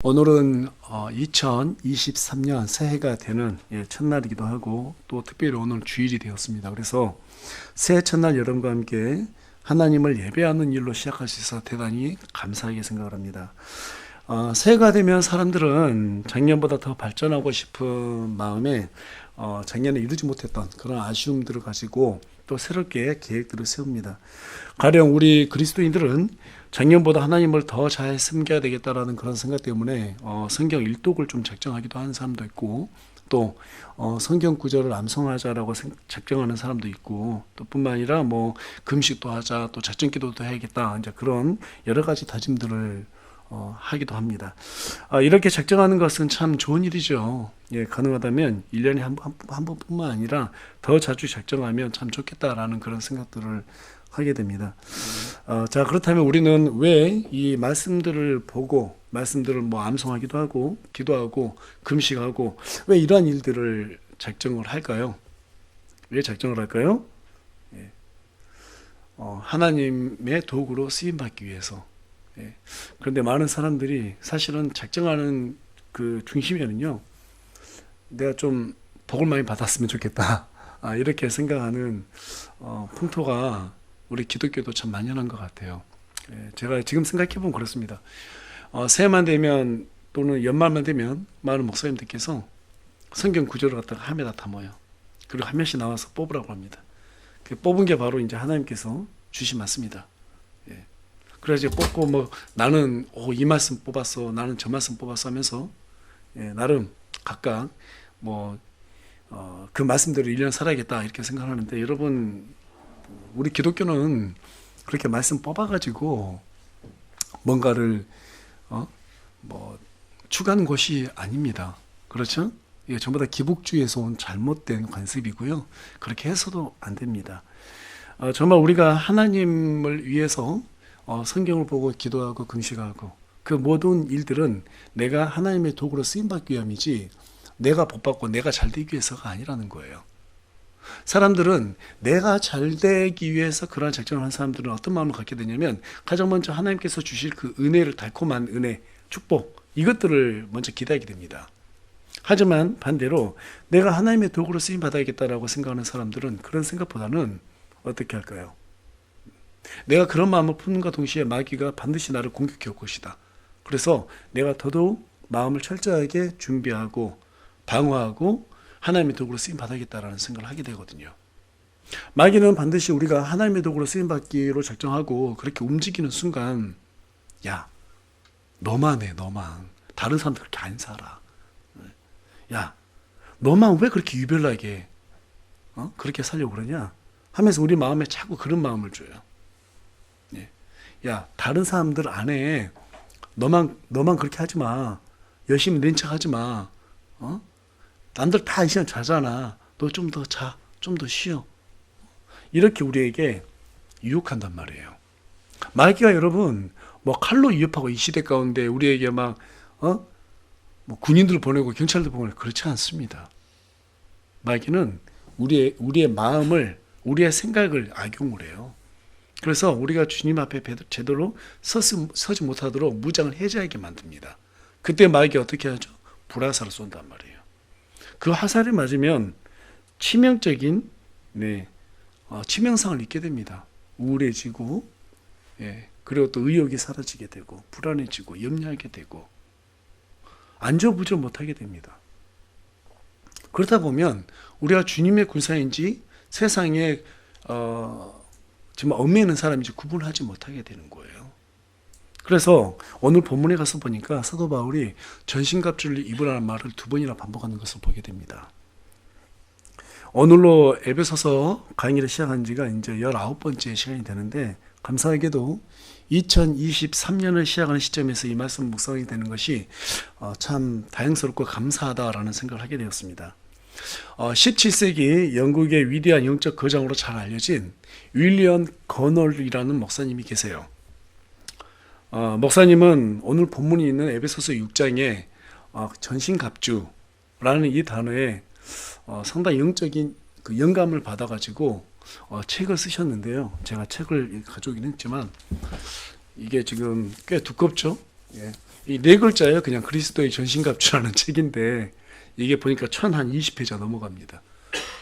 오늘은 2023년 새해가 되는 첫날이기도 하고 또 특별히 오늘 주일이 되었습니다. 그래서 새해 첫날 여러분과 함께 하나님을 예배하는 일로 시작할 수 있어서 대단히 감사하게 생각을 합니다. 새해가 되면 사람들은 작년보다 더 발전하고 싶은 마음에 작년에 이루지 못했던 그런 아쉬움들을 가지고 또 새롭게 계획들을 세웁니다. 가령 우리 그리스도인들은 작년보다 하나님을 더 잘 섬겨야 되겠다라는 그런 생각 때문에 성경 일독을 좀 작정하기도 하는 사람도 있고, 또 성경 구절을 암송하자라고 작정하는 사람도 있고, 또 뿐만 아니라 뭐 금식도 하자, 또 작정기도도 해야겠다, 이제 그런 여러 가지 다짐들을 하기도 합니다. 이렇게 작정하는 것은 참 좋은 일이죠. 가능하다면 1년에 한 번뿐만 아니라 더 자주 작정하면 참 좋겠다라는 그런 생각들을 하게 됩니다. 자, 그렇다면 우리는 왜 이 말씀들을 보고 말씀들을 뭐 암송하기도 하고 기도하고 금식하고 왜 이러한 일들을 작정을 할까요? 왜 작정을 할까요? 하나님의 도구로 쓰임 받기 위해서. 그런데 많은 사람들이 사실은 작정하는 그 중심에는요, 내가 좀 복을 많이 받았으면 좋겠다, 이렇게 생각하는 풍토가 우리 기독교도 참 만연한 것 같아요. 제가 지금 생각해보면 그렇습니다. 새해만 되면 또는 연말만 되면 많은 목사님들께서 성경 구절을 갖다가 한 매다 담아요. 그리고 한 명씩 나와서 뽑으라고 합니다. 그 뽑은 게 바로 이제 하나님께서 주신 말씀이다. 그래서 뽑고 뭐 나는 이 말씀 뽑았어, 나는 저 말씀 뽑았어 하면서 나름 각각 뭐 그 말씀대로 1년 살아야겠다 이렇게 생각하는데, 여러분, 우리 기독교는 그렇게 말씀 뽑아가지고 뭔가를 뭐 추구하는 것이 아닙니다. 그렇죠? 이게 전부 다 기복주의에서 온 잘못된 관습이고요. 그렇게 해서도 안 됩니다. 정말 우리가 하나님을 위해서 성경을 보고 기도하고 금식하고 그 모든 일들은 내가 하나님의 도구로 쓰임받기 위함이지 내가 복받고 내가 잘되기 위해서가 아니라는 거예요. 사람들은 내가 잘되기 위해서 그러한 작정을 한 사람들은 어떤 마음을 갖게 되냐면, 가장 먼저 하나님께서 주실 그 은혜를, 달콤한 은혜, 축복, 이것들을 먼저 기대하게 됩니다. 하지만 반대로 내가 하나님의 도구로 쓰임 받아야겠다라고 생각하는 사람들은 그런 생각보다는 어떻게 할까요? 내가 그런 마음을 품는과 동시에 마귀가 반드시 나를 공격해 올 것이다. 그래서 내가 더더욱 마음을 철저하게 준비하고 방어하고 하나님의 도구로 쓰임 받아야겠다라는 생각을 하게 되거든요. 마귀는 반드시 우리가 하나님의 도구로 쓰임 받기로 작정하고 그렇게 움직이는 순간, 야, 너만 해, 너만. 다른 사람들 그렇게 안 살아. 야, 너만 왜 그렇게 유별나게 그렇게 살려고 그러냐 하면서 우리 마음에 자꾸 그런 마음을 줘요. 야, 다른 사람들 안 해. 너만 그렇게 하지 마. 열심히 낸 척 하지 마. 남들 다 이 시간 자잖아. 너 좀 더 자. 좀 더 쉬어. 이렇게 우리에게 유혹한단 말이에요. 마귀가 여러분 뭐 칼로 위협하고 이 시대 가운데 우리에게 막 뭐 군인들 보내고 경찰들 보내고 그렇지 않습니다. 마귀는 우리의 마음을, 우리의 생각을 악용을 해요. 그래서 우리가 주님 앞에 제대로 서지 못하도록 무장을 해제하게 만듭니다. 그때 마귀가 어떻게 하죠? 불화살을 쏜단 말이에요. 그 화살이 맞으면 치명적인 치명상을 입게 됩니다. 우울해지고, 그리고 또 의욕이 사라지게 되고, 불안해지고, 염려하게 되고, 안절부절 못하게 됩니다. 그러다 보면 우리가 주님의 군사인지 세상에 정말 얽매이는 사람인지 구분하지 못하게 되는 거예요. 그래서 오늘 본문에 가서 보니까 사도 바울이 전신갑주를 입으라는 말을 2번이나 반복하는 것을 보게 됩니다. 오늘로 에베소서 강의를 시작한 지가 이제 19번째 시간이 되는데, 감사하게도 2023년을 시작하는 시점에서 이 말씀 묵상이 되는 것이 참 다행스럽고 감사하다라는 생각을 하게 되었습니다. 17세기 영국의 위대한 영적 거장으로 잘 알려진 윌리엄 거널이라는 목사님이 계세요. 목사님은 오늘 본문이 있는 에베소서 6장에 전신갑주라는 이 단어에 상당히 영적인 그 영감을 받아가지고 책을 쓰셨는데요. 제가 책을 가져오긴 했지만 이게 지금 꽤 두껍죠. 예. 이 네 글자예요. 그냥 그리스도의 전신갑주라는 책인데 이게 보니까 한 20페이지가 넘어갑니다.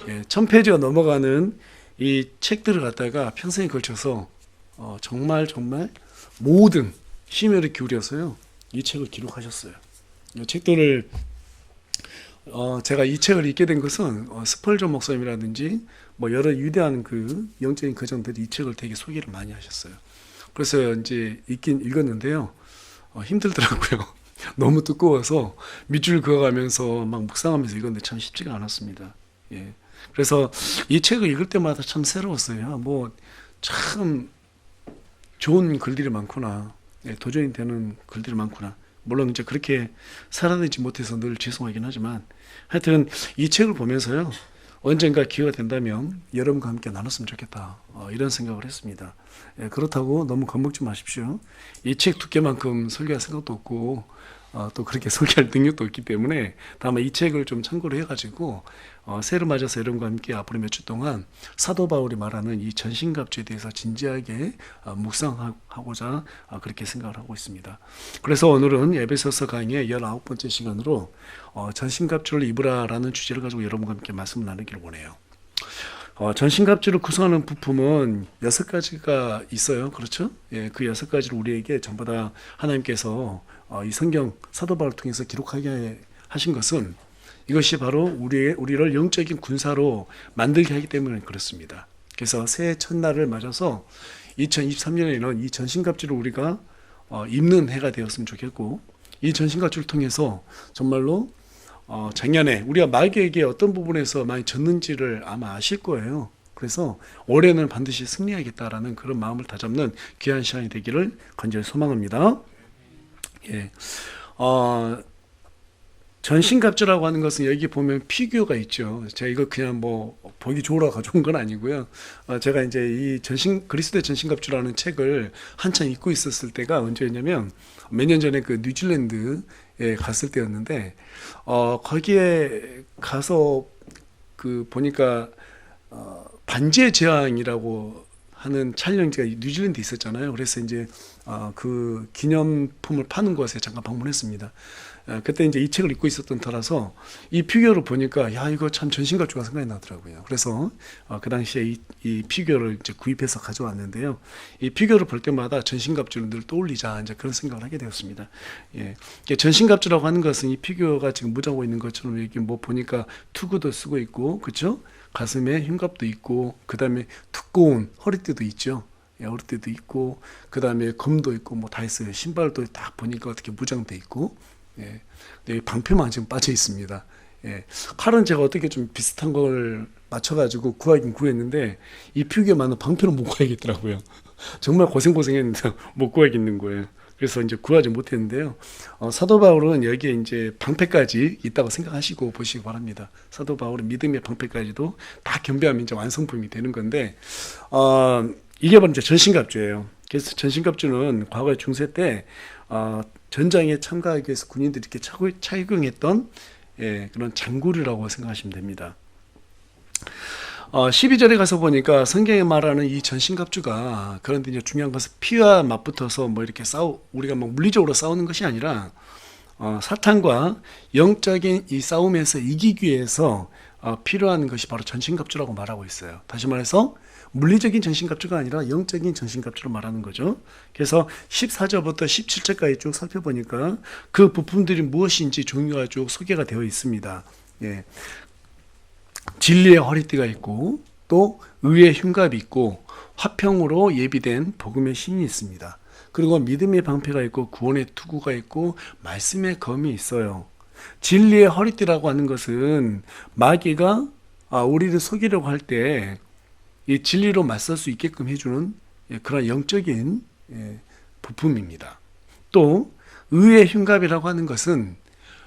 예, 1000페이지가 넘어가는 이 책들을 갖다가 평생에 걸쳐서 정말 모든 심혈을 기울여서요 이 책을 기록하셨어요. 이 책들을 제가 이 책을 읽게 된 것은 스펄전 목사님이라든지 뭐 여러 위대한 그 영적인 거장들이 이 책을 되게 소개를 많이 하셨어요. 그래서 이제 읽긴 읽었는데요. 힘들더라고요. 너무 두꺼워서 밑줄 그어가면서 막 묵상하면서 읽었는데 참 쉽지가 않았습니다. 예. 그래서 이 책을 읽을 때마다 참 새로웠어요. 뭐 참 좋은 글들이 많구나. 예, 도전이 되는 글들이 많구나. 물론 이제 그렇게 살아내지 못해서 늘 죄송하긴 하지만 하여튼 이 책을 보면서요. 언젠가 기회가 된다면 여러분과 함께 나눴으면 좋겠다. 이런 생각을 했습니다. 예, 그렇다고 너무 겁먹지 마십시오. 이 책 두께만큼 설교할 생각도 없고 또 그렇게 설교할 능력도 없기 때문에 다만 이 책을 좀 참고로 해가지고 새해를 맞아서 여러분과 함께 앞으로 몇 주 동안 사도 바울이 말하는 이 전신갑주에 대해서 진지하게 묵상하고자 그렇게 생각을 하고 있습니다. 그래서 오늘은 에베소서 강의의 19번째 시간으로 전신갑주를 입으라라는 주제를 가지고 여러분과 함께 말씀을 나누기를 원해요. 전신갑주를 구성하는 부품은 6가지가 있어요. 그렇죠? 예, 그 6가지를 우리에게 전부 다 하나님께서 이 성경 사도 바울을 통해서 기록하게 하신 것은 이것이 바로 우리를 영적인 군사로 만들게 하기 때문에 그렇습니다. 그래서 새해 첫날을 맞아서 2023년에는 이 전신갑주를 우리가 입는 해가 되었으면 좋겠고 이 전신갑주를 통해서 정말로 작년에 우리가 마귀에게 어떤 부분에서 많이 졌는지를 아마 아실 거예요. 그래서 올해는 반드시 승리하겠다라는 그런 마음을 다잡는 귀한 시간이 되기를 간절히 소망합니다. 예. 전신갑주라고 하는 것은 여기 보면 피규어가 있죠. 제가 이거 그냥 뭐 보기 좋으라 가져온 건 아니고요. 제가 이제 이 그리스도의 전신갑주라는 책을 한참 읽고 있었을 때가 언제였냐면 몇 년 전에 그 뉴질랜드에 갔을 때였는데 거기에 가서 그 보니까 반지의 제왕이라고 하는 촬영지가 뉴질랜드에 있었잖아요. 그래서 이제 그 기념품을 파는 곳에 잠깐 방문했습니다. 그때 이제 이 책을 읽고 있었던 터라서 이 피규어를 보니까 야 이거 참 전신갑주가 생각이 나더라고요. 그래서 그 당시에 이 피규어를 이제 구입해서 가져왔는데요. 이 피규어를 볼 때마다 전신갑주를 늘 떠올리자 이제 그런 생각을 하게 되었습니다. 예, 전신갑주라고 하는 것은 이 피규어가 지금 무장하고 있는 것처럼 여기 뭐 보니까 투구도 쓰고 있고, 그렇죠? 가슴에 흉갑도 있고, 그 다음에 두꺼운 허리띠도 있죠. 예, 허리띠도 있고, 그 다음에 검도 있고, 뭐 다 있어요. 신발도 딱 보니까 어떻게 무장돼 있고. 예, 근데 방패만 지금 빠져 있습니다. 예, 칼은 제가 어떻게 좀 비슷한 걸 맞춰가지고 구하긴 구했는데 이 피규어만은 방패는 못 구하겠더라고요. 정말 고생했는데 못 구하겠는 거예요. 그래서 이제 구하지 못했는데요. 사도 바울은 여기에 이제 방패까지 있다고 생각하시고 보시기 바랍니다. 사도 바울은 믿음의 방패까지도 다 겸비하면 이제 완성품이 되는 건데, 이게 바로 이제 전신갑주예요. 그래서 전신갑주는 과거의 중세 때 전장에 참가하기 위해서 군인들이 이렇게 착용했던 그런 장구리라고 생각하시면 됩니다. 12절에 가서 보니까 성경에 말하는 이 전신갑주가, 그런데 이제 중요한 것은 피와 맞붙어서 뭐 이렇게 우리가 뭐 물리적으로 싸우는 것이 아니라 사탄과 영적인 이 싸움에서 이기기 위해서 필요한 것이 바로 전신갑주라고 말하고 있어요. 다시 말해서 물리적인 전신갑주가 아니라 영적인 전신갑주를 말하는 거죠. 그래서 14절부터 17절까지 쭉 살펴보니까 그 부품들이 무엇인지 종류가 쭉 소개가 되어 있습니다. 예. 진리의 허리띠가 있고, 또 의의 흉갑이 있고, 화평으로 예비된 복음의 신이 있습니다. 그리고 믿음의 방패가 있고, 구원의 투구가 있고, 말씀의 검이 있어요. 진리의 허리띠라고 하는 것은 마귀가 우리를 속이려고 할 때 이 진리로 맞설 수 있게끔 해주는 그런 영적인 부품입니다. 또 의의 흉갑이라고 하는 것은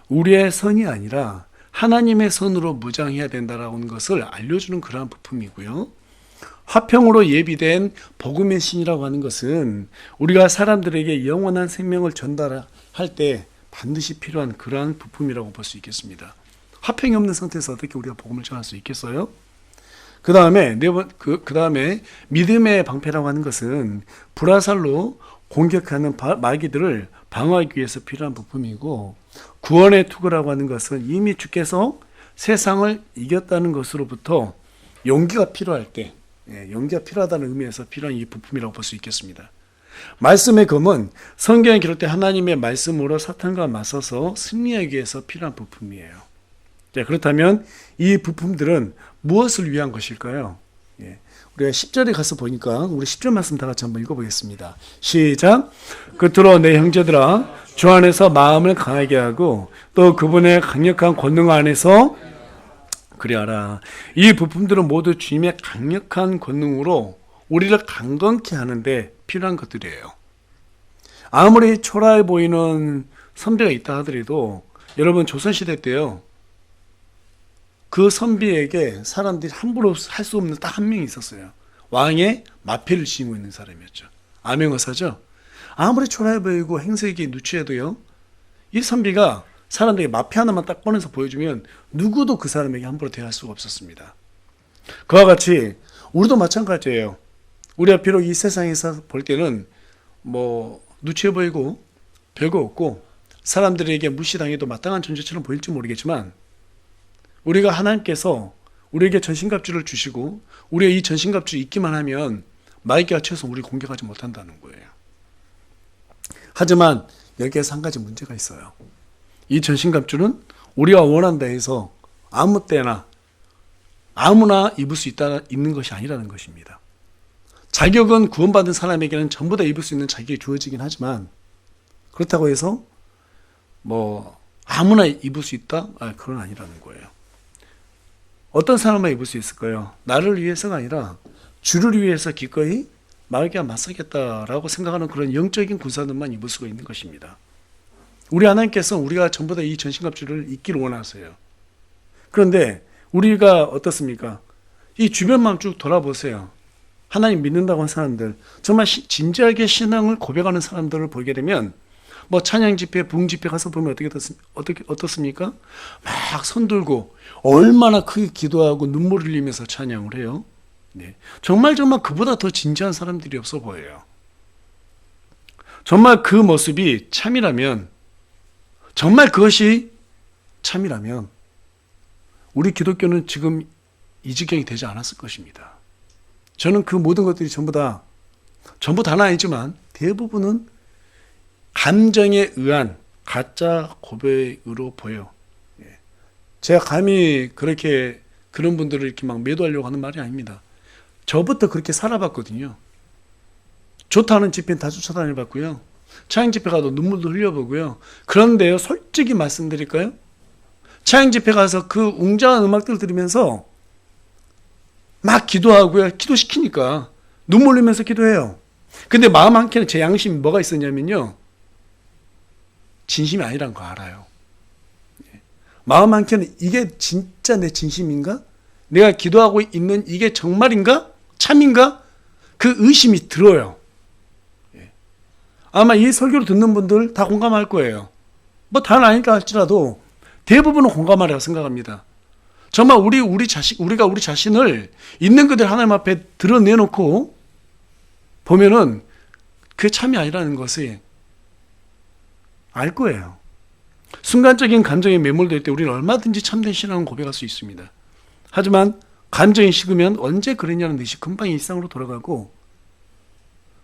우리의 선이 아니라 하나님의 선으로 무장해야 된다라고 하는 것을 알려주는 그러한 부품이고요. 화평으로 예비된 복음의 신이라고 하는 것은 우리가 사람들에게 영원한 생명을 전달할 때 반드시 필요한 그러한 부품이라고 볼 수 있겠습니다. 화평이 없는 상태에서 어떻게 우리가 복음을 전할 수 있겠어요? 그 다음에 믿음의 방패라고 하는 것은 불화살로 공격하는 마귀들을 방어하기 위해서 필요한 부품이고, 구원의 투구라고 하는 것은 이미 주께서 세상을 이겼다는 것으로부터 용기가 필요할 때, 용기가 필요하다는 의미에서 필요한 이 부품이라고 볼 수 있겠습니다. 말씀의 검은 성경에 기록된 하나님의 말씀으로 사탄과 맞서서 승리하기 위해서 필요한 부품이에요. 자, 그렇다면 이 부품들은 무엇을 위한 것일까요? 우리가 10절에 가서 보니까 우리 10절 말씀 다 같이 한번 읽어보겠습니다. 시작. 끝으로 내 형제들아, 주 안에서 마음을 강하게 하고 또 그분의 강력한 권능 안에서 그리하라. 이 부품들은 모두 주님의 강력한 권능으로 우리를 강건케 하는데 필요한 것들이에요. 아무리 초라해 보이는 선비가 있다 하더라도 여러분, 조선시대 때요, 그 선비에게 사람들이 함부로 할 수 없는 딱 한 명이 있었어요. 왕의 마패를 지니고 있는 사람이었죠. 암행어사죠. 아무리 초라해 보이고 행색이 누추해도요, 이 선비가 사람들에게 마패 하나만 딱 꺼내서 보여주면 누구도 그 사람에게 함부로 대할 수가 없었습니다. 그와 같이 우리도 마찬가지예요. 우리가 비록 이 세상에서 볼 때는 누추해 보이고 별거 없고 사람들에게 무시당해도 마땅한 존재처럼 보일지 모르겠지만, 우리가 하나님께서 우리에게 전신갑주를 주시고 우리가 이 전신갑주 입기만 하면 마귀가 쳐서 우리 공격하지 못한다는 거예요. 하지만 여기에서 한 가지 문제가 있어요. 이 전신갑주는 우리가 원한다 해서 아무 때나 아무나 입을 수 있는 것이 아니라는 것입니다. 자격은 구원받은 사람에게는 전부 다 입을 수 있는 자격이 주어지긴 하지만, 그렇다고 해서 아무나 입을 수 있다? 그건 아니라는 거예요. 어떤 사람만 입을 수 있을까요? 나를 위해서가 아니라 주를 위해서 기꺼이 마귀와 맞서겠다라고 생각하는 그런 영적인 군사들만 입을 수가 있는 것입니다. 우리 하나님께서는 우리가 전부 다 이 전신갑주를 입기를 원하세요. 그런데 우리가 어떻습니까? 이 주변만 쭉 돌아보세요. 하나님 믿는다고 하는 사람들, 정말 진지하게 신앙을 고백하는 사람들을 보게 되면 찬양 집회, 부흥 집회 가서 보면 어떻습니까? 막 손들고 얼마나 크게 기도하고 눈물 흘리면서 찬양을 해요. 정말 그보다 더 진지한 사람들이 없어 보여요. 정말 그 모습이 참이라면, 정말 그것이 참이라면 우리 기독교는 지금 이 지경이 되지 않았을 것입니다. 저는 그 모든 것들이 전부 다는 아니지만 대부분은 감정에 의한 가짜 고백으로 보여. 제가 감히 그런 분들을 이렇게 막 매도하려고 하는 말이 아닙니다. 저부터 그렇게 살아봤거든요. 좋다는 집회는 다 쫓아다녀봤고요. 찬양 집회 가도 눈물도 흘려보고요. 그런데요, 솔직히 말씀드릴까요? 찬양 집회 가서 그 웅장한 음악들 들으면서 막 기도하고요. 기도시키니까 눈물 흘리면서 기도해요. 근데 마음 한켠에 제 양심이 뭐가 있었냐면요, 진심이 아니란 거 알아요. 마음 한켠에 이게 진짜 내 진심인가? 내가 기도하고 있는 이게 정말인가? 참인가? 그 의심이 들어요. 아마 이 설교를 듣는 분들 다 공감할 거예요. 다는 아닐까 할지라도 대부분은 공감하리라고 생각합니다. 정말 우리가 우리 자신을 있는 그대로 하나님 앞에 드러내놓고 보면은 그게 참이 아니라는 것을 알 거예요. 순간적인 감정에 매몰될 때 우리는 얼마든지 참된 신앙을 고백할 수 있습니다. 하지만 감정이 식으면 언제 그랬냐는 듯이 금방 일상으로 돌아가고,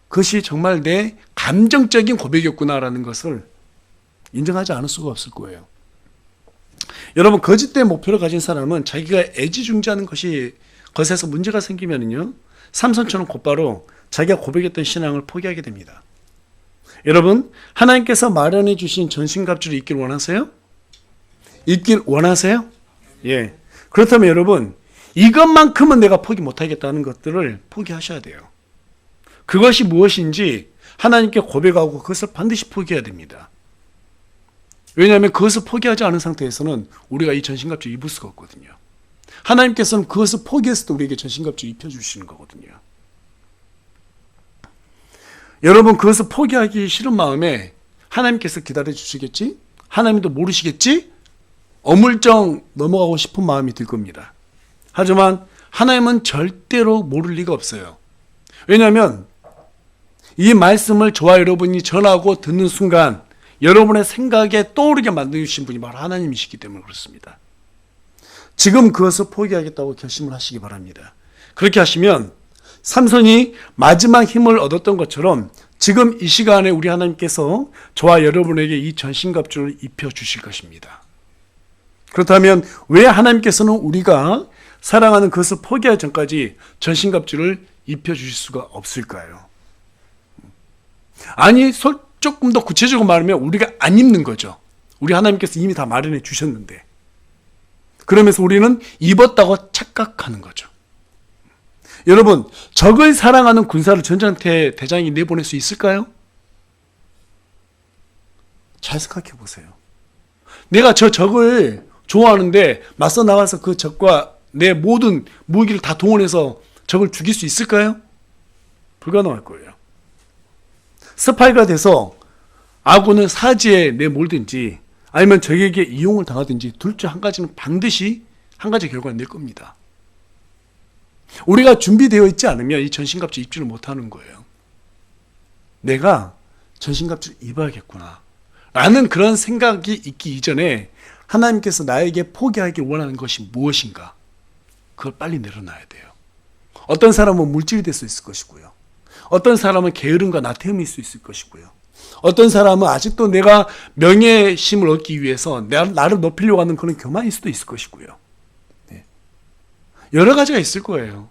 그것이 정말 내 감정적인 고백이었구나라는 것을 인정하지 않을 수가 없을 거예요. 여러분, 거짓된 목표를 가진 사람은 자기가 애지중지하는 것에서 문제가 생기면요, 삼손처럼 곧바로 자기가 고백했던 신앙을 포기하게 됩니다. 여러분, 하나님께서 마련해 주신 전신갑주를 입길 원하세요? 입길 원하세요? 예. 그렇다면 여러분, 이것만큼은 내가 포기 못하겠다는 것들을 포기하셔야 돼요. 그것이 무엇인지 하나님께 고백하고 그것을 반드시 포기해야 됩니다. 왜냐하면 그것을 포기하지 않은 상태에서는 우리가 이 전신갑주 입을 수가 없거든요. 하나님께서는 그것을 포기했을 때 우리에게 전신갑주 입혀주시는 거거든요. 여러분, 그것을 포기하기 싫은 마음에 하나님께서 기다려주시겠지? 하나님도 모르시겠지? 어물쩡 넘어가고 싶은 마음이 들 겁니다. 하지만 하나님은 절대로 모를 리가 없어요. 왜냐하면 이 말씀을 저와 여러분이 전하고 듣는 순간 여러분의 생각에 떠오르게 만드신 분이 바로 하나님이시기 때문에 그렇습니다. 지금 그것을 포기하겠다고 결심을 하시기 바랍니다. 그렇게 하시면 삼손이 마지막 힘을 얻었던 것처럼 지금 이 시간에 우리 하나님께서 저와 여러분에게 이 전신갑주를 입혀주실 것입니다. 그렇다면 왜 하나님께서는 우리가 사랑하는 그것을 포기하기 전까지 전신갑주를 입혀주실 수가 없을까요? 아니, 조금 더 구체적으로 말하면 우리가 안 입는 거죠. 우리 하나님께서 이미 다 마련해 주셨는데, 그러면서 우리는 입었다고 착각하는 거죠. 여러분, 적을 사랑하는 군사를 전쟁터에 대장이 내보낼 수 있을까요? 잘 생각해 보세요. 내가 저 적을 좋아하는데 맞서 나가서 그 적과 내 모든 무기를 다 동원해서 적을 죽일 수 있을까요? 불가능할 거예요. 스파이가 돼서 아군을 사지에 내몰든지 아니면 적에게 이용을 당하든지 둘 중 한 가지는 반드시 한 가지 결과를 낼 겁니다. 우리가 준비되어 있지 않으면 이 전신갑주 입지를 못하는 거예요. 내가 전신갑주를 입어야겠구나 라는 그런 생각이 있기 이전에 하나님께서 나에게 포기하길 원하는 것이 무엇인가, 그걸 빨리 내려놔야 돼요. 어떤 사람은 물질이 될 수 있을 것이고요, 어떤 사람은 게으름과 나태함이 있을 수 있을 것이고요, 어떤 사람은 아직도 내가 명예심을 얻기 위해서 나를 높이려고 하는 그런 교만일 수도 있을 것이고요. 여러 가지가 있을 거예요.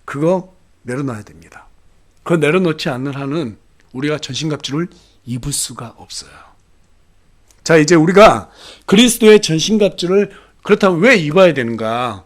그거 내려놔야 됩니다. 그거 내려놓지 않는 한은 우리가 전신갑주를 입을 수가 없어요. 자, 이제 우리가 그리스도의 전신갑주를 그렇다면 왜 입어야 되는가?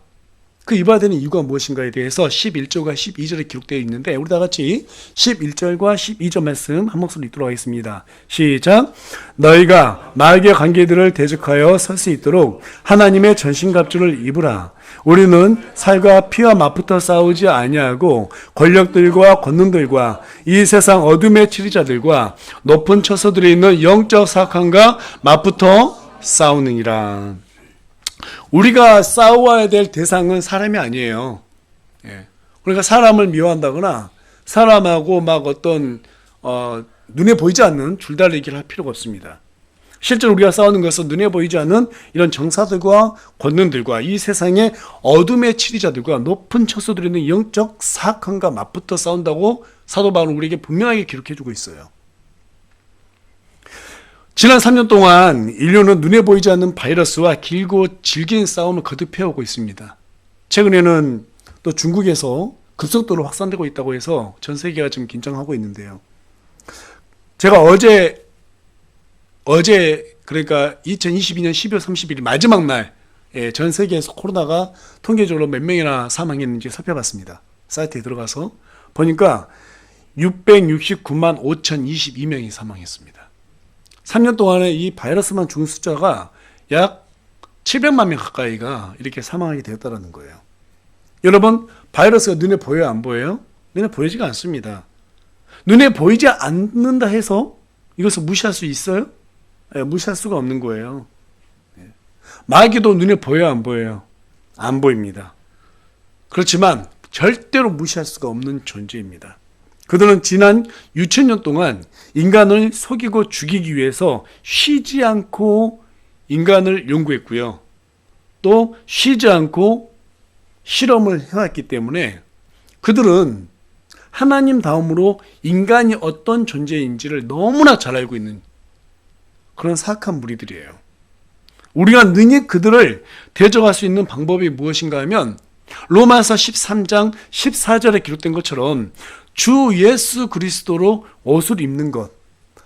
그 입어야 되는 이유가 무엇인가에 대해서 11절과 12절에 기록되어 있는데, 우리 다 같이 11절과 12절 말씀 한 목소리 읽도록 하겠습니다. 시작. 너희가 마귀의 관계들을 대적하여 설 수 있도록 하나님의 전신갑주를 입으라. 우리는 살과 피와 맞붙어 싸우지 아니하고 권력들과 권능들과 이 세상 어둠의 치리자들과 높은 처소들에 있는 영적 사악함과 맞붙어 싸우느니라. 우리가 싸워야 될 대상은 사람이 아니에요. 그러니까 사람을 미워한다거나 사람하고 막 어떤 눈에 보이지 않는 줄다리기를 할 필요가 없습니다. 실제로 우리가 싸우는 것은 눈에 보이지 않는 이런 정사들과 권능들과 이 세상의 어둠의 치리자들과 높은 처소들이 있는 영적 사악함과 맞붙어 싸운다고 사도 바울은 우리에게 분명하게 기록해주고 있어요. 지난 3년 동안 인류는 눈에 보이지 않는 바이러스와 길고 질긴 싸움을 거듭해오고 있습니다. 최근에는 또 중국에서 급속도로 확산되고 있다고 해서 전 세계가 지금 긴장하고 있는데요. 제가 어제 그러니까 2022년 12월 30일 마지막 날 전 세계에서 코로나가 통계적으로 몇 명이나 사망했는지 살펴봤습니다. 사이트에 들어가서 보니까 669만 5,022명이 사망했습니다. 3년 동안에 이 바이러스만 죽은 숫자가 약 700만 명 가까이가 이렇게 사망하게 되었다는 거예요. 여러분, 바이러스가 눈에 보여요, 안 보여요? 눈에 보이지가 않습니다. 눈에 보이지 않는다 해서 이것을 무시할 수 있어요? 무시할 수가 없는 거예요. 마귀도 눈에 보여요, 안 보여요? 안 보입니다. 그렇지만 절대로 무시할 수가 없는 존재입니다. 그들은 지난 6,000년 동안 인간을 속이고 죽이기 위해서 쉬지 않고 인간을 연구했고요. 또 쉬지 않고 실험을 해왔기 때문에 그들은 하나님 다음으로 인간이 어떤 존재인지를 너무나 잘 알고 있는 그런 사악한 무리들이에요. 우리가 능히 그들을 대적할 수 있는 방법이 무엇인가 하면 로마서 13장 14절에 기록된 것처럼 주 예수 그리스도로 옷을 입는 것.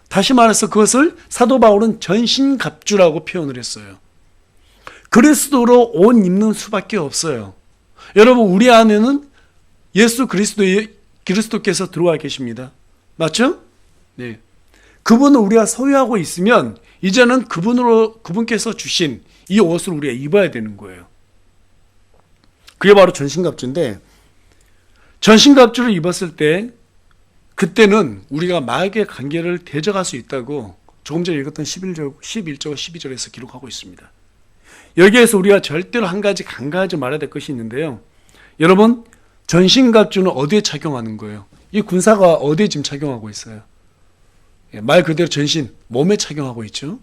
다시 말해서 그것을 사도 바울은 전신갑주라고 표현을 했어요. 그리스도로 옷 입는 수밖에 없어요. 여러분, 우리 안에는 예수 그리스도께서 들어와 계십니다. 맞죠? 네. 그분을 우리가 소유하고 있으면 이제는 그분께서 주신 이 옷을 우리가 입어야 되는 거예요. 그게 바로 전신갑주인데, 전신갑주를 입었을 때 그때는 우리가 마귀의 관계를 대적할 수 있다고 조금 전에 읽었던 11절, 12절에서 기록하고 있습니다. 여기에서 우리가 절대로 한 가지 간과하지 말아야 될 것이 있는데요. 여러분, 전신갑주는 어디에 착용하는 거예요? 이 군사가 어디에 지금 착용하고 있어요? 말 그대로 전신, 몸에 착용하고 있죠.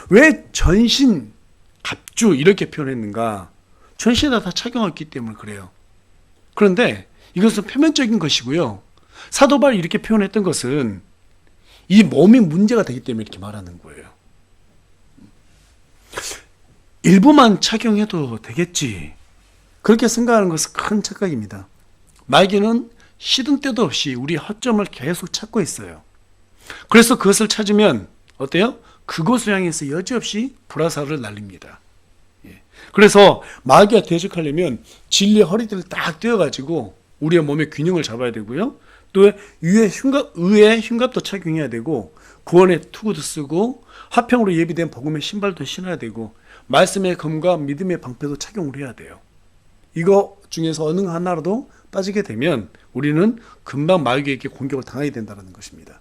왜 전신 갑주 이렇게 표현했는가? 전신에다 다 착용했기 때문에 그래요. 그런데 이것은 표면적인 것이고요. 사도 바울이 이렇게 표현했던 것은 이 몸이 문제가 되기 때문에 이렇게 말하는 거예요. 일부만 착용해도 되겠지. 그렇게 생각하는 것은 큰 착각입니다. 마귀는 시든 때도 없이 우리 허점을 계속 찾고 있어요. 그래서 그것을 찾으면 어때요? 그곳을 향해서 여지없이 불화살을 날립니다. 그래서 마귀와 대적하려면 진리의 허리띠를 딱 떼어가지고 우리의 몸의 균형을 잡아야 되고요. 또 의의 흉갑도 착용해야 되고 구원의 투구도 쓰고 화평으로 예비된 복음의 신발도 신어야 되고 말씀의 검과 믿음의 방패도 착용을 해야 돼요. 이거 중에서 어느 하나라도 빠지게 되면 우리는 금방 마귀에게 공격을 당하게 된다는 것입니다.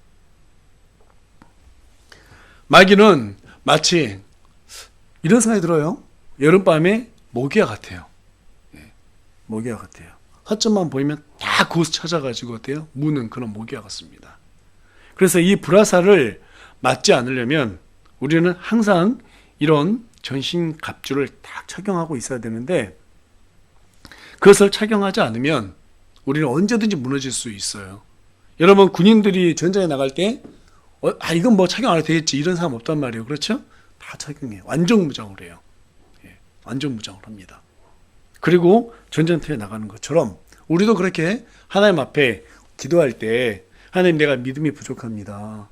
마귀는 마치 이런 생각이 들어요. 여름밤에 모기와 같아요. 모기와 같아요. 허점만 보이면 다 그곳을 찾아가지고 어때요? 무는 그런 모기와 같습니다. 그래서 이 불화살을 맞지 않으려면 우리는 항상 이런 전신 갑주를 딱 착용하고 있어야 되는데 그것을 착용하지 않으면 우리는 언제든지 무너질 수 있어요. 여러분 군인들이 전장에 나갈 때 이건 뭐 착용 안 해도 되겠지 이런 사람 없단 말이에요. 그렇죠? 다 착용해요. 완전 무장을 해요. 완전 무장을 합니다. 그리고 전쟁터에 나가는 것처럼 우리도 그렇게 하나님 앞에 기도할 때 하나님 내가 믿음이 부족합니다.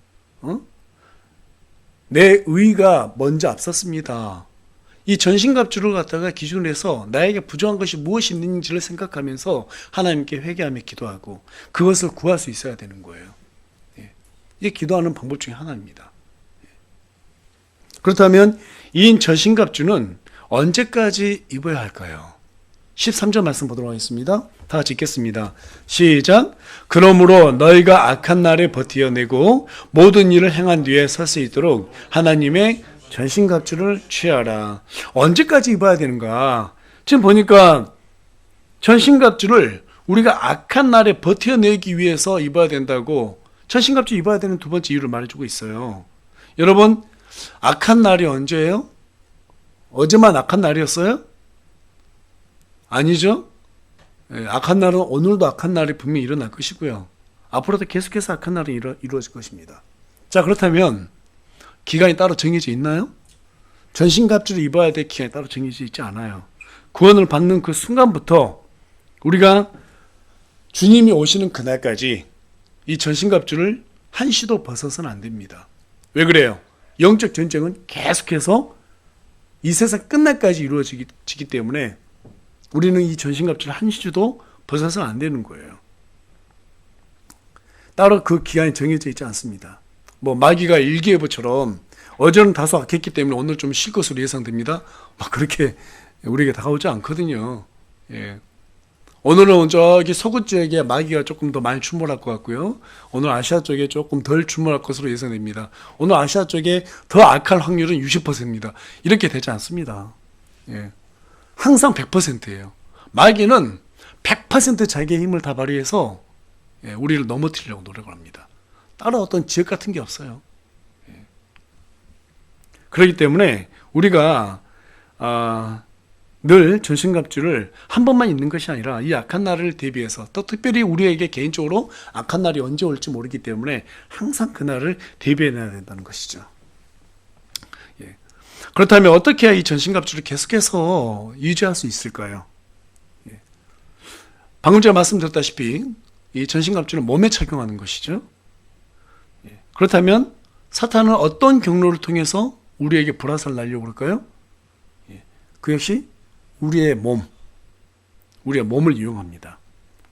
내 의가 먼저 앞섰습니다. 이 전신갑주를 갖다가 기준으로 해서 나에게 부족한 것이 무엇이 있는지를 생각하면서 하나님께 회개하며 기도하고 그것을 구할 수 있어야 되는 거예요. 이게 기도하는 방법 중에 하나입니다. 그렇다면 이 전신갑주는 언제까지 입어야 할까요? 13절 말씀 보도록 하겠습니다. 다 같이 읽겠습니다. 시작. 그러므로 너희가 악한 날에 버티어내고 모든 일을 행한 뒤에 설 수 있도록 하나님의 전신갑주를 취하라. 언제까지 입어야 되는가? 지금 보니까 전신갑주를 우리가 악한 날에 버텨내기 위해서 입어야 된다고 전신갑주 입어야 되는 두 번째 이유를 말해주고 있어요. 여러분, 악한 날이 언제예요? 어제만 악한 날이었어요? 아니죠? 악한 날은 오늘도 악한 날이 분명히 일어날 것이고요. 앞으로도 계속해서 악한 날이 이루어질 것입니다. 자, 그렇다면 기간이 따로 정해져 있나요? 전신갑주를 입어야 될 기간이 따로 정해져 있지 않아요. 구원을 받는 그 순간부터 우리가 주님이 오시는 그날까지 이 전신갑주를 한시도 벗어서는 안 됩니다. 왜 그래요? 영적 전쟁은 계속해서 이 세상 끝날까지 이루어지기 때문에 우리는 이 전신갑주를 한시도 벗어서는 안 되는 거예요. 따로 그 기간이 정해져 있지 않습니다. 뭐 마귀가 일기예보처럼 어제는 다소 악했기 때문에 오늘 좀 쉴 것으로 예상됩니다. 막 그렇게 우리에게 다가오지 않거든요. 오늘은 저기 서구 지역에 마귀가 조금 더 많이 출몰할 것 같고요. 오늘 아시아 쪽에 조금 덜 출몰할 것으로 예상됩니다. 오늘 아시아 쪽에 더 악할 확률은 60%입니다. 이렇게 되지 않습니다. 항상 100%예요. 마귀는 100% 자기의 힘을 다 발휘해서 우리를 넘어뜨리려고 노력을 합니다. 다른 어떤 지역 같은 게 없어요. 그렇기 때문에 우리가 늘 전신갑주를 한 번만 입는 것이 아니라 이 악한 날을 대비해서 또 특별히 우리에게 개인적으로 악한 날이 언제 올지 모르기 때문에 항상 그 날을 대비해내야 된다는 것이죠. 그렇다면 어떻게 해야 이 전신갑주를 계속해서 유지할 수 있을까요? 방금 제가 말씀드렸다시피 이 전신갑주는 몸에 착용하는 것이죠. 그렇다면 사탄은 어떤 경로를 통해서 우리에게 불화살을 날려고 그럴까요? 그 역시 우리의 몸을 이용합니다.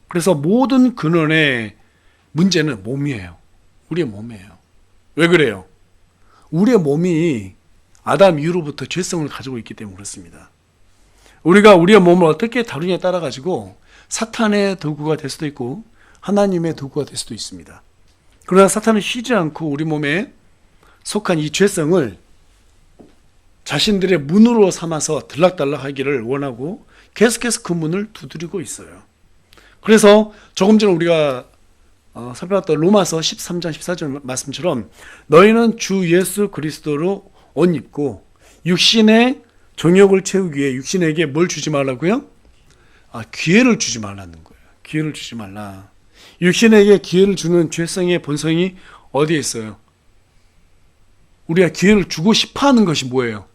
그래서 모든 근원의 문제는 몸이에요. 우리의 몸이에요. 왜 그래요? 우리의 몸이 아담 이후로부터 죄성을 가지고 있기 때문에 그렇습니다. 우리가 우리의 몸을 어떻게 다루냐에 따라 가지고 사탄의 도구가 될 수도 있고 하나님의 도구가 될 수도 있습니다. 그러나 사탄은 쉬지 않고 우리 몸에 속한 이 죄성을 자신들의 문으로 삼아서 들락달락하기를 원하고 계속해서 그 문을 두드리고 있어요. 그래서 조금 전에 우리가 살펴봤던 로마서 13장 14절 말씀처럼 너희는 주 예수 그리스도로 옷 입고 육신의 정욕을 채우기 위해 육신에게 뭘 주지 말라고요? 기회를 주지 말라는 거예요. 기회를 주지 말라. 육신에게 기회를 주는 죄성의 본성이 어디에 있어요? 우리가 기회를 주고 싶어 하는 것이 뭐예요?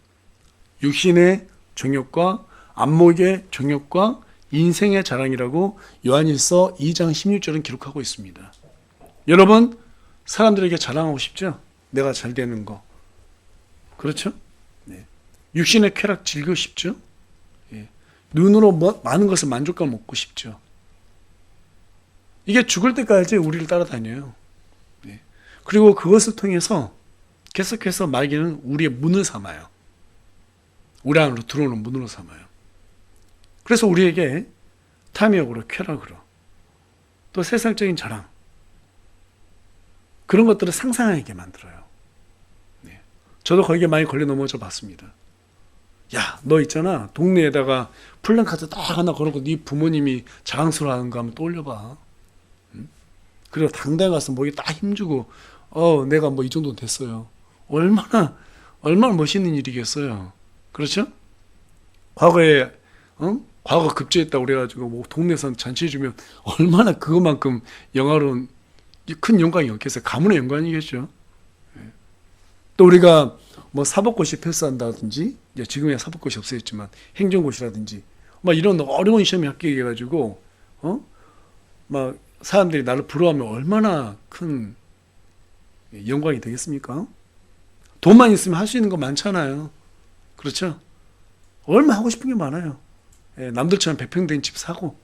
육신의 정욕과 안목의 정욕과 인생의 자랑이라고 요한일서 2장 16절은 기록하고 있습니다. 여러분, 사람들에게 자랑하고 싶죠? 내가 잘 되는 거. 그렇죠? 네. 육신의 쾌락 즐기고 싶죠? 예. 눈으로 많은 것을 만족감 먹고 싶죠. 이게 죽을 때까지 우리를 따라다녀요. 예. 그리고 그것을 통해서 계속해서 마귀는 우리의 문을 삼아요. 우리 안으로 들어오는 문으로 삼아요. 그래서 우리에게 탐욕으로, 쾌락으로, 또 세상적인 자랑, 그런 것들을 상상하게 만들어요. 네. 저도 거기에 많이 걸려 넘어져 봤습니다. 야, 너 있잖아. 동네에다가 플랜카드 딱 하나 걸어놓고 네 부모님이 자랑스러워하는 거 한번 떠올려봐. 응? 그리고 당당히 가서 목에 딱 힘주고 내가 뭐 이 정도 됐어요. 얼마나 멋있는 일이겠어요. 그렇죠? 과거에 과거 급제했다고 그래가지고 뭐 동네에서 잔치해주면 얼마나 그것만큼 영화로운 큰 영광이 없겠어요. 가문의 영광이겠죠. 또 우리가 뭐 사법고시 패스한다든지, 이제 지금야 사법고시 없어졌지만 행정고시라든지 막 이런 어려운 시험에 합격해가지고 막 사람들이 나를 부러워하면 얼마나 큰 영광이 되겠습니까? 돈만 있으면 할 수 있는 거 많잖아요. 그렇죠? 얼마 하고 싶은 게 많아요. 남들처럼 배평된 집 사고,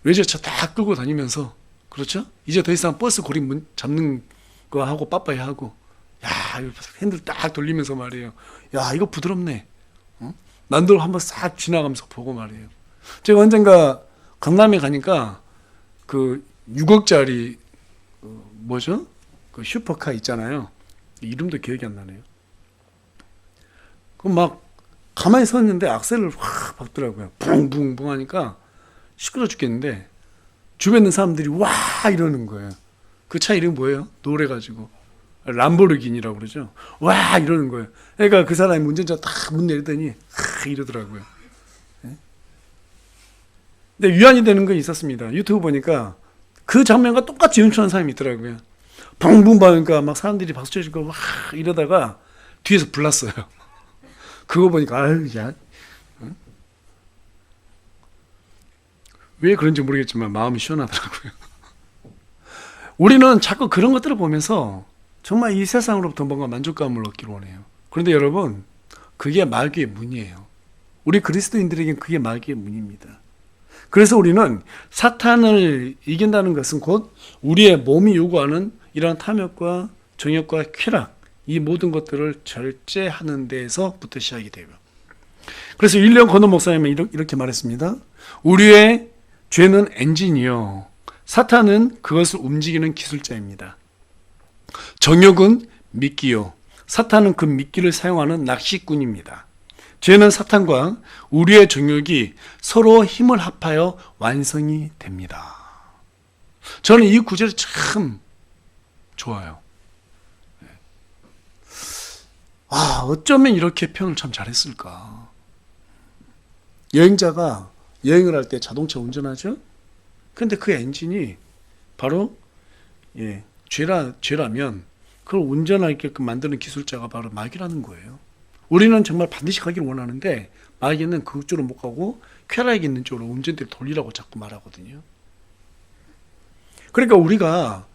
외제차 딱 끌고 다니면서, 그렇죠? 이제 더 이상 버스 고리 잡는 거 하고 빠빠이 하고, 야, 핸들 딱 돌리면서 말이에요. 야, 이거 부드럽네. 난도 한번 싹 지나가면서 보고 말이에요. 제가 언젠가 강남에 가니까 그 6억짜리 뭐죠? 그 슈퍼카 있잖아요. 이름도 기억이 안 나네요. 그 막 가만히 서 있는데 악셀을 확 밟더라고요. 붕붕붕 하니까 시끄러 죽겠는데 주변에 있는 사람들이 와 이러는 거예요. 그 차 이름이 뭐예요? 노래가지고 람보르기니라고 그러죠. 와 이러는 거예요. 그러니까 그 사람이 운전자 딱 문 내리더니 이러더라고요. 근데 위안이 되는 건 있었습니다. 유튜브 보니까 그 장면과 똑같이 연출한 사람이 있더라고요. 붕붕 밟으니까 막 사람들이 박수 쳐주고 와 이러다가 뒤에서 불났어요. 그거 보니까 아유 야 왜 그런지 모르겠지만 마음이 시원하더라고요. 우리는 자꾸 그런 것들을 보면서 정말 이 세상으로부터 뭔가 만족감을 얻기를 원해요. 그런데 여러분, 그게 마귀의 문이에요. 우리 그리스도인들에겐 그게 마귀의 문입니다. 그래서 우리는 사탄을 이긴다는 것은 곧 우리의 몸이 요구하는 이러한 탐욕과 정욕과 쾌락, 이 모든 것들을 절제하는 데에서부터 시작이 돼요. 그래서 윌리엄 건너 목사님은 이렇게 말했습니다. 우리의 죄는 엔진이요, 사탄은 그것을 움직이는 기술자입니다. 정욕은 미끼요, 사탄은 그 미끼를 사용하는 낚시꾼입니다. 죄는 사탄과 우리의 정욕이 서로 힘을 합하여 완성이 됩니다. 저는 이 구절이 참 좋아요. 어쩌면 이렇게 표현을 참 잘했을까. 여행자가 여행을 할 때 자동차 운전하죠? 근데 그 엔진이 바로 죄라면 그걸 운전하게끔 만드는 기술자가 바로 마귀라는 거예요. 우리는 정말 반드시 가기를 원하는데 마귀는 그쪽으로 못 가고 쾌락이 있는 쪽으로 운전대를 돌리라고 자꾸 말하거든요. 그러니까 우리가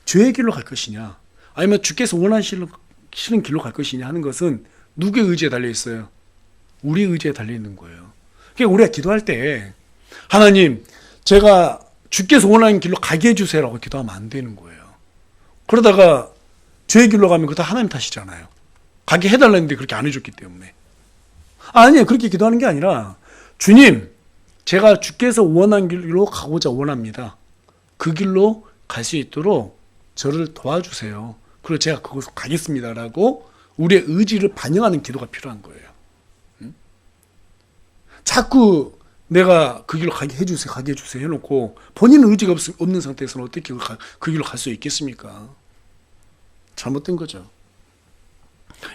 죄의 길로 갈 것이냐 아니면 주께서 원하시는 길로 갈 것이냐 하는 것은 누구의 의지에 달려 있어요? 우리 의지에 달려 있는 거예요. 그러니까 우리가 기도할 때 하나님, 제가 주께서 원하는 길로 가게 해주세요라고 기도하면 안 되는 거예요. 그러다가 죄의 길로 가면 그거 다 하나님 탓이잖아요. 가게 해달라는데 그렇게 안 해줬기 때문에. 아니에요. 그렇게 기도하는 게 아니라 주님, 제가 주께서 원하는 길로 가고자 원합니다. 그 길로 갈 수 있도록 저를 도와주세요. 그리고 제가 그곳으로 가겠습니다라고 우리의 의지를 반영하는 기도가 필요한 거예요. 자꾸 내가 그 길로 가게 해주세요, 가게 해주세요 해놓고 본인은 의지가 없는 상태에서는 어떻게 그 길로 갈 수 있겠습니까? 잘못된 거죠.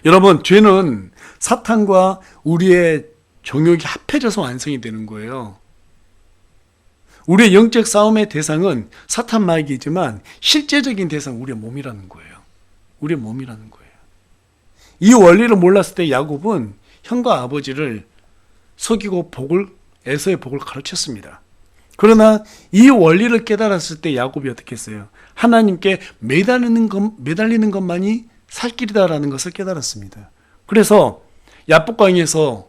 여러분, 죄는 사탄과 우리의 정욕이 합해져서 완성이 되는 거예요. 우리의 영적 싸움의 대상은 사탄 마귀이지만 실제적인 대상은 우리의 몸이라는 거예요. 우리의 몸이라는 거예요. 이 원리를 몰랐을 때 야곱은 형과 아버지를 속이고 에서의 복을 가르쳤습니다. 그러나 이 원리를 깨달았을 때 야곱이 어떻게 했어요? 하나님께 매달리는 것만이 살 길이다라는 것을 깨달았습니다. 그래서 야복강에서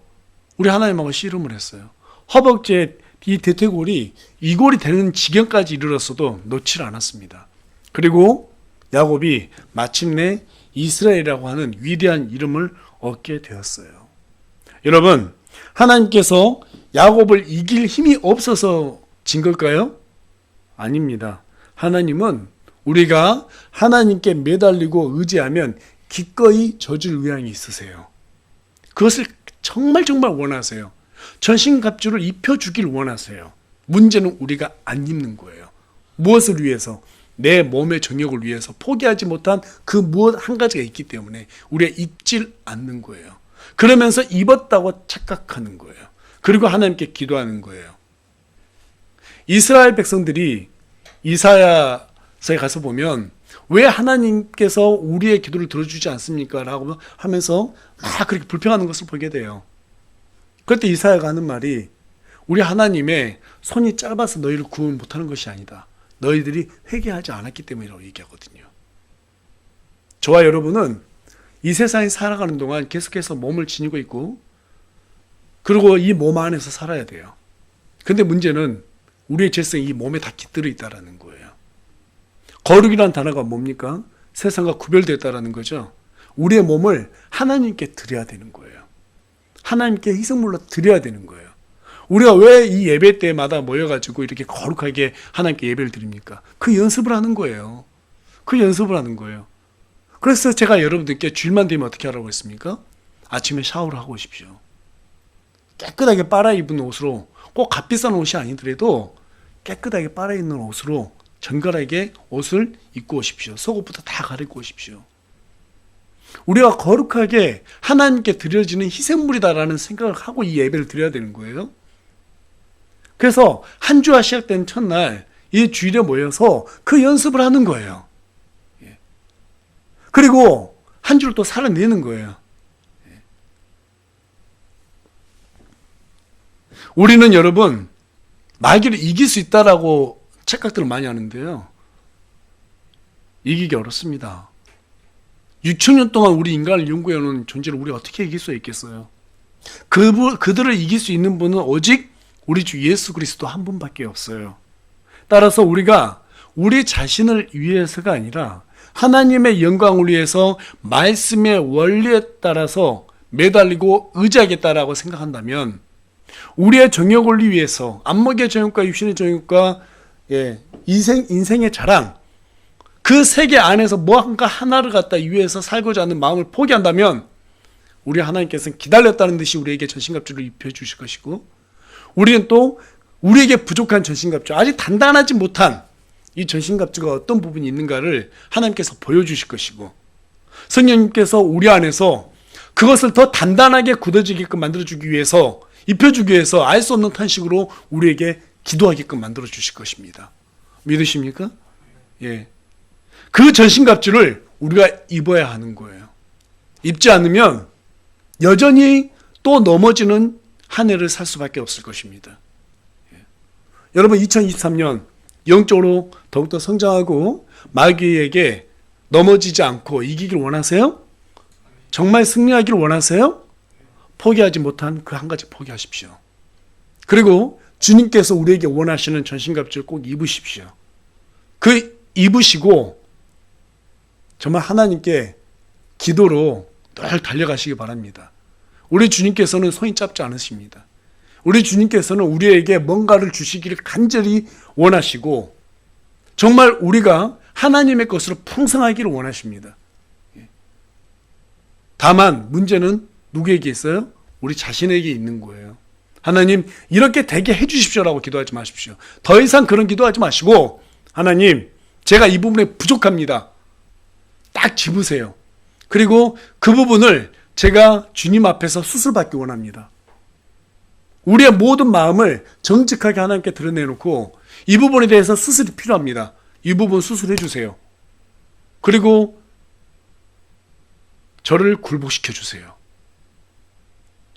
우리 하나님하고 씨름을 했어요. 허벅지에 이 대퇴골이 이골이 되는 지경까지 이르렀어도 놓질 않았습니다. 그리고 야곱이 마침내 이스라엘이라고 하는 위대한 이름을 얻게 되었어요. 여러분, 하나님께서 야곱을 이길 힘이 없어서 진 걸까요? 아닙니다. 하나님은 우리가 하나님께 매달리고 의지하면 기꺼이 져줄 의향이 있으세요. 그것을 정말 원하세요. 전신갑주를 입혀주길 원하세요. 문제는 우리가 안 입는 거예요. 무엇을 위해서? 내 몸의 정욕을 위해서 포기하지 못한 그 무엇 한 가지가 있기 때문에 우리가 입질 않는 거예요. 그러면서 입었다고 착각하는 거예요. 그리고 하나님께 기도하는 거예요. 이스라엘 백성들이 이사야서에 가서 보면 왜 하나님께서 우리의 기도를 들어주지 않습니까? 라고 하면서 막 그렇게 불평하는 것을 보게 돼요. 그럴 때 이사야가 하는 말이 우리 하나님의 손이 짧아서 너희를 구원 못하는 것이 아니다. 너희들이 회개하지 않았기 때문이라고 얘기하거든요. 저와 여러분은 이 세상에 살아가는 동안 계속해서 몸을 지니고 있고 그리고 이 몸 안에서 살아야 돼요. 근데 문제는 우리의 죄성이 이 몸에 다 깃들어 있다는 거예요. 거룩이라는 단어가 뭡니까? 세상과 구별됐다는 거죠. 우리의 몸을 하나님께 드려야 되는 거예요. 하나님께 희생물로 드려야 되는 거예요. 우리가 왜 이 예배 때마다 모여가지고 이렇게 거룩하게 하나님께 예배를 드립니까? 그 연습을 하는 거예요. 그 연습을 하는 거예요. 그래서 제가 여러분들께 주일만 되면 어떻게 하라고 했습니까? 아침에 샤워를 하고 오십시오. 깨끗하게 빨아 입은 옷으로, 꼭 값비싼 옷이 아니더라도 깨끗하게 빨아 입는 옷으로 정갈하게 옷을 입고 오십시오. 속옷부터 다 가리고 오십시오. 우리가 거룩하게 하나님께 드려지는 희생물이다라는 생각을 하고 이 예배를 드려야 되는 거예요. 그래서 한 주가 시작된 첫날 이 주일에 모여서 그 연습을 하는 거예요. 그리고 한 주를 또 살아내는 거예요. 우리는 여러분 마귀를 이길 수 있다라고 착각들을 많이 하는데요. 이기기 어렵습니다. 6,000년 동안 우리 인간을 연구해오는 존재를 우리가 어떻게 이길 수 있겠어요? 그들을 이길 수 있는 분은 오직 우리 주 예수 그리스도 한 분밖에 없어요. 따라서 우리가 우리 자신을 위해서가 아니라 하나님의 영광을 위해서 말씀의 원리에 따라서 매달리고 의지하겠다라고 생각한다면 우리의 정욕을 위해서 안목의 정욕과 육신의 정욕과 인생의 자랑 그 세계 안에서 무언가 하나를 갖다 위해서 살고자 하는 마음을 포기한다면 우리 하나님께서는 기다렸다는 듯이 우리에게 전신갑주를 입혀주실 것이고 우리는 또 우리에게 부족한 전신갑주 아직 단단하지 못한 이 전신갑주가 어떤 부분이 있는가를 하나님께서 보여주실 것이고 성령님께서 우리 안에서 그것을 더 단단하게 굳어지게끔 만들어주기 위해서 입혀주기 위해서 알 수 없는 탄식으로 우리에게 기도하게끔 만들어주실 것입니다. 믿으십니까? 예. 그 전신갑주를 우리가 입어야 하는 거예요. 입지 않으면 여전히 또 넘어지는 한 해를 살 수밖에 없을 것입니다. 예. 여러분 2023년 영적으로 더욱더 성장하고 마귀에게 넘어지지 않고 이기길 원하세요? 정말 승리하기를 원하세요? 포기하지 못한 그 한 가지 포기하십시오. 그리고 주님께서 우리에게 원하시는 전신갑주를 꼭 입으십시오. 그 입으시고 정말 하나님께 기도로 늘 달려가시기 바랍니다. 우리 주님께서는 손이 짧지 않으십니다. 우리 주님께서는 우리에게 뭔가를 주시기를 간절히 원하시고 정말 우리가 하나님의 것으로 풍성하기를 원하십니다. 다만 문제는 누구에게 있어요? 우리 자신에게 있는 거예요. 하나님 이렇게 되게 해주십시오라고 기도하지 마십시오. 더 이상 그런 기도하지 마시고 하나님 제가 이 부분에 부족합니다. 딱 집으세요. 그리고 그 부분을 제가 주님 앞에서 수술받기 원합니다. 우리의 모든 마음을 정직하게 하나님께 드러내놓고 이 부분에 대해서 수술이 필요합니다. 이 부분 수술해 주세요. 그리고 저를 굴복시켜 주세요.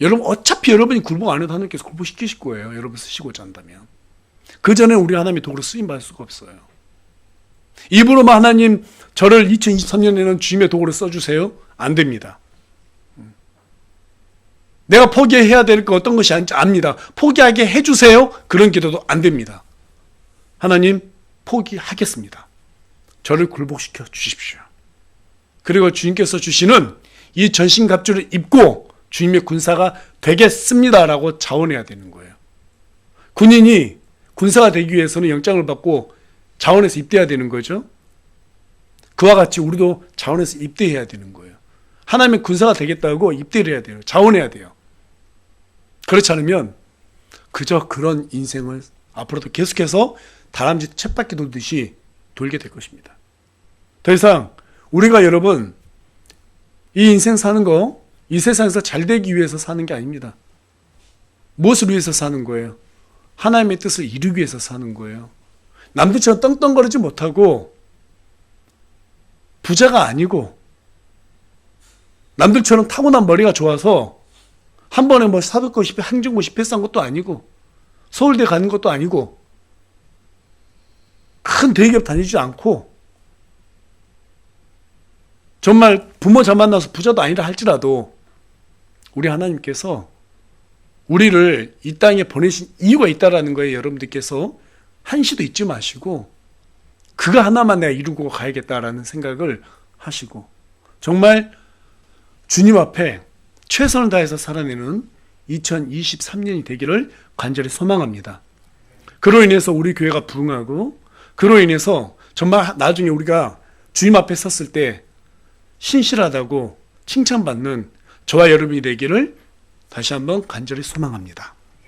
여러분 어차피 여러분이 굴복 안 해도 하나님께서 굴복시키실 거예요. 여러분 쓰시고자 한다면. 그 전에 우리 하나님이 도구로 쓰임받을 수가 없어요. 입으로만 하나님 저를 2023년에는 주님의 도구로 써주세요. 안 됩니다. 내가 포기해야 될 거 어떤 것이 압니다. 포기하게 해주세요. 그런 기도도 안 됩니다. 하나님 포기하겠습니다. 저를 굴복시켜 주십시오. 그리고 주님께서 주시는 이 전신갑주를 입고 주님의 군사가 되겠습니다라고 자원해야 되는 거예요. 군인이 군사가 되기 위해서는 영장을 받고 자원해서 입대해야 되는 거죠. 그와 같이 우리도 자원해서 입대해야 되는 거예요. 하나님의 군사가 되겠다고 입대를 해야 돼요. 자원해야 돼요. 그렇지 않으면 그저 그런 인생을 앞으로도 계속해서 다람쥐 쳇바퀴 돌듯이 돌게 될 것입니다. 더 이상 우리가 여러분 이 인생 사는 거 이 세상에서 잘 되기 위해서 사는 게 아닙니다. 무엇을 위해서 사는 거예요? 하나님의 뜻을 이루기 위해서 사는 거예요. 남들처럼 떵떵거리지 못하고 부자가 아니고 남들처럼 타고난 머리가 좋아서 한 번에 뭐 사법고시, 행정고시 패스한 것도 아니고 서울대 가는 것도 아니고 큰 대기업 다니지 않고 정말 부모 잘 만나서 부자도 아니라 할지라도 우리 하나님께서 우리를 이 땅에 보내신 이유가 있다라는 거에 여러분들께서 한시도 잊지 마시고 그거 하나만 내가 이루고 가야겠다라는 생각을 하시고 정말 주님 앞에 최선을 다해서 살아내는 2023년이 되기를 간절히 소망합니다. 그로 인해서 우리 교회가 부흥하고 그로 인해서 정말 나중에 우리가 주님 앞에 섰을 때 신실하다고 칭찬받는 저와 여러분이 되기를 다시 한번 간절히 소망합니다.